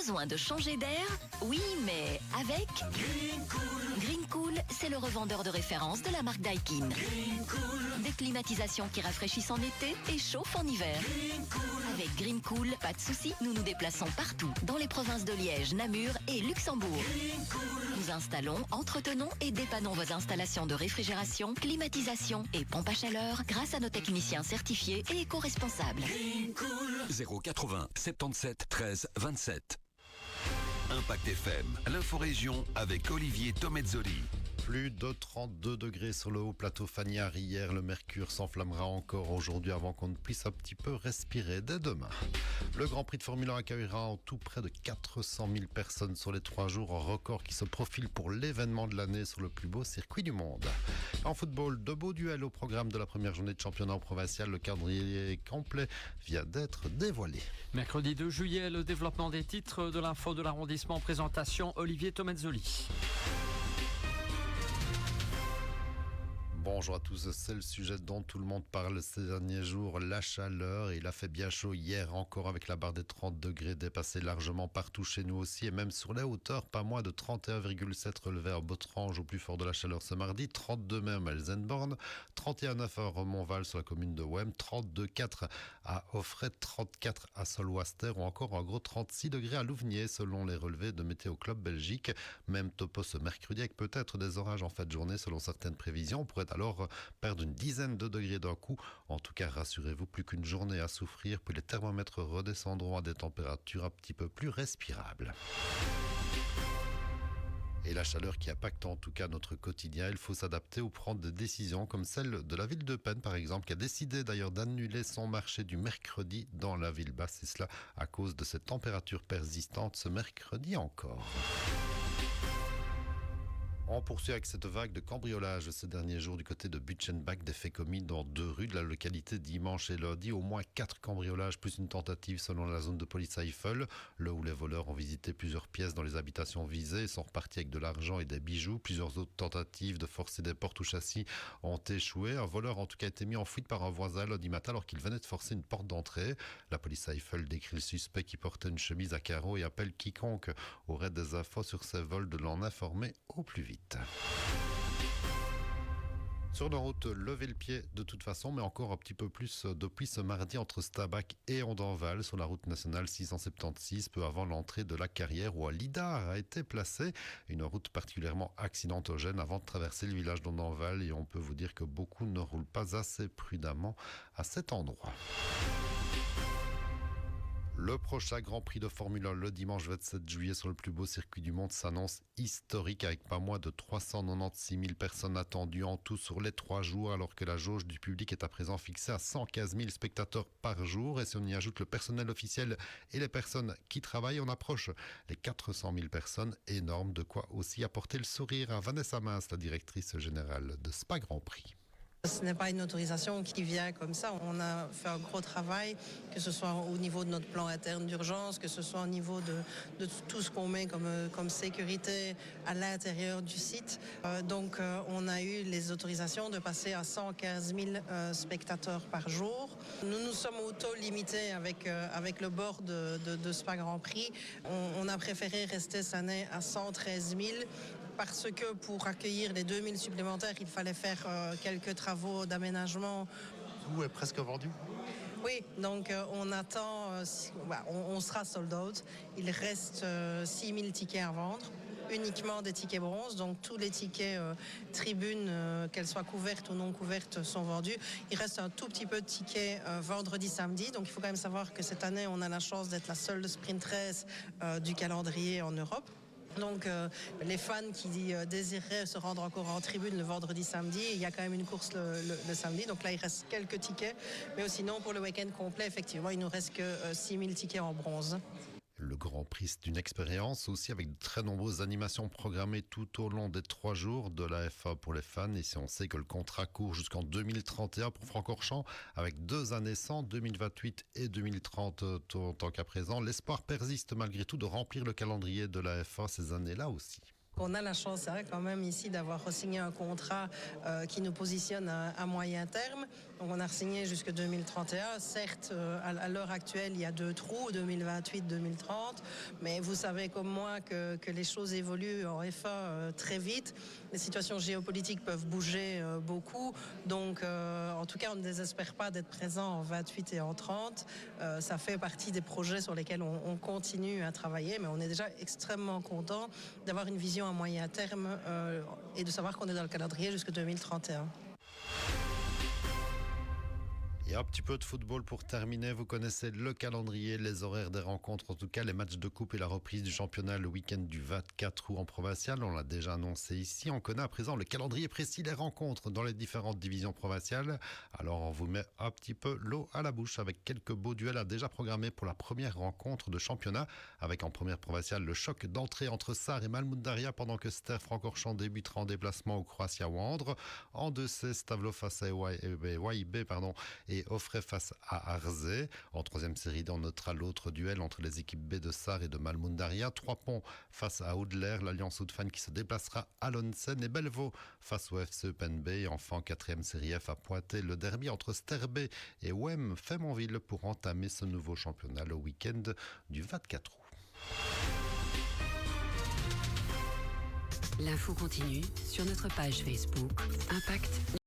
Besoin de changer d'air? Oui, mais avec Green Cool, c'est le revendeur de référence de la marque Daikin. Des climatisations qui rafraîchissent en été et chauffent en hiver. Avec Green Cool, pas de soucis, nous nous déplaçons partout, dans les provinces de Liège, Namur et Luxembourg. Nous installons, entretenons et dépannons vos installations de réfrigération, climatisation et pompe à chaleur grâce à nos techniciens certifiés et éco-responsables. 080 77 13 27. Impact FM, l'inforégion avec Olivier Tomezzoli. Plus de 32 degrés sur le haut plateau Faniard hier. Le mercure s'enflammera encore aujourd'hui avant qu'on ne puisse un petit peu respirer dès demain. Le Grand Prix de Formule 1 accueillera en tout près de 400 000 personnes sur les 3 jours. Un record qui se profile pour l'événement de l'année sur le plus beau circuit du monde. En football, de beaux duels au programme de la première journée de championnat provincial. Le calendrier complet vient d'être dévoilé. Mercredi 2 juillet, le développement des titres de l'info de l'arrondissement. Présentation Olivier Tomezzoli. Bonjour à tous, c'est le sujet dont tout le monde parle ces derniers jours, la chaleur. Il a fait bien chaud hier encore avec la barre des 30 degrés dépassée largement partout chez nous aussi et même sur les hauteurs, pas moins de 31,7 relevés à Botrange au plus fort de la chaleur ce mardi, 32 même à Elsenborn, 31,9 à Romonval sur la commune de Wem, 32,4 à Offray, 34 à Solwaster ou encore un gros 36 degrés à Louvnier selon les relevés de Météo Club Belgique. Même topo ce mercredi avec peut-être des orages en fin de journée selon certaines prévisions. On pourrait alors perdre une dizaine de degrés d'un coup. En tout cas, rassurez-vous, plus qu'une journée à souffrir, puis les thermomètres redescendront à des températures un petit peu plus respirables. Et la chaleur qui impacte en tout cas notre quotidien, il faut s'adapter ou prendre des décisions comme celle de la ville de Penn par exemple, qui a décidé d'ailleurs d'annuler son marché du mercredi dans la ville basse. Et cela à cause de cette température persistante ce mercredi encore. On poursuit avec cette vague de cambriolage ces derniers jours du côté de Butchenbach, des faits commis dans 2 rues de la localité dimanche et lundi. Au moins 4 cambriolages plus une tentative selon la zone de police à Eiffel, là où les voleurs ont visité plusieurs pièces dans les habitations visées et sont repartis avec de l'argent et des bijoux. Plusieurs autres tentatives de forcer des portes ou châssis ont échoué. Un voleur en tout cas a été mis en fuite par un voisin lundi matin alors qu'il venait de forcer une porte d'entrée. La police à Eiffel décrit le suspect qui portait une chemise à carreaux et appelle quiconque aurait des infos sur ces vols de l'en informer au plus vite. Sur nos routes, levez le pied de toute façon, mais encore un petit peu plus depuis ce mardi entre Stabac et Ondanval sur la route nationale 676, peu avant l'entrée de la carrière où un lidar a été placé. Une route particulièrement accidentogène avant de traverser le village d'Ondanval et on peut vous dire que beaucoup ne roulent pas assez prudemment à cet endroit. Le prochain Grand Prix de Formule 1 le dimanche 27 juillet sur le plus beau circuit du monde s'annonce historique avec pas moins de 396 000 personnes attendues en tout sur les 3 jours alors que la jauge du public est à présent fixée à 115 000 spectateurs par jour et si on y ajoute le personnel officiel et les personnes qui travaillent, on approche les 400 000 personnes, énorme, de quoi aussi apporter le sourire à Vanessa Mince, la directrice générale de Spa Grand Prix. Ce n'est pas une autorisation qui vient comme ça. On a fait un gros travail, que ce soit au niveau de notre plan interne d'urgence, que ce soit au niveau de tout ce qu'on met comme sécurité à l'intérieur du site. Donc on a eu les autorisations de passer à 115 000 spectateurs par jour. Nous nous sommes auto-limités avec le board de Spa Grand Prix. On a préféré rester cette année à 113 000. Parce que pour accueillir les 2000 supplémentaires, il fallait faire quelques travaux d'aménagement. Tout est presque vendu. Oui, donc on attend, on sera sold out. Il reste 6000 tickets à vendre, uniquement des tickets bronze. Donc tous les tickets tribunes, qu'elles soient couvertes ou non couvertes, sont vendus. Il reste un tout petit peu de tickets vendredi, samedi. Donc il faut quand même savoir que cette année, on a la chance d'être la seule sprint race du calendrier en Europe. Donc les fans qui désireraient se rendre encore en tribune le vendredi, samedi, il y a quand même une course le samedi. Donc là, il reste quelques tickets. Mais sinon, pour le week-end complet, effectivement, il nous reste que 6000 tickets en bronze. Le Grand Prix, c'est une expérience aussi avec de très nombreuses animations programmées tout au long des 3 jours de la F1 pour les fans. Et si on sait que le contrat court jusqu'en 2031 pour Francorchamps, avec 2 années sans, 2028 et 2030 en tant qu'à présent, l'espoir persiste malgré tout de remplir le calendrier de la F1 ces années-là aussi. On a la chance quand même ici d'avoir signé un contrat qui nous positionne à moyen terme. Donc on a signé jusque 2031. Certes, à l'heure actuelle, il y a 2 trous, 2028-2030. Mais vous savez comme moi que les choses évoluent en F1 très vite. Les situations géopolitiques peuvent bouger beaucoup. Donc en tout cas, on ne désespère pas d'être présent en 28 et en 30. Ça fait partie des projets sur lesquels on continue à travailler. Mais on est déjà extrêmement content d'avoir une vision à moyen terme et de savoir qu'on est dans le calendrier jusqu'en 2031. Et un petit peu de football pour terminer. Vous connaissez le calendrier, les horaires des rencontres, en tout cas les matchs de coupe et la reprise du championnat le week-end du 24 août en provincial. On l'a déjà annoncé ici. On connaît à présent le calendrier précis des rencontres dans les différentes divisions provinciales. Alors on vous met un petit peu l'eau à la bouche avec quelques beaux duels à déjà programmés pour la première rencontre de championnat. Avec en première provinciale le choc d'entrée entre Sarre et Malmundaria pendant que Ster Francorchamps débutera en déplacement au Croatia Wandre. En 2C, Stavlo face à YB et Offray face à Arzé. En troisième série, on notera l'autre duel entre les équipes B de Sarre et de Malmundaria. Trois-Ponts face à Oudler, l'Alliance Oudfan qui se déplacera à Lonsen et Bellevaux face au FC Eupen B. Et enfin, en quatrième série F à Poitiers, le derby entre Sterbe et Wem Fémonville pour entamer ce nouveau championnat le week-end du 24 août. L'info continue sur notre page Facebook Impact.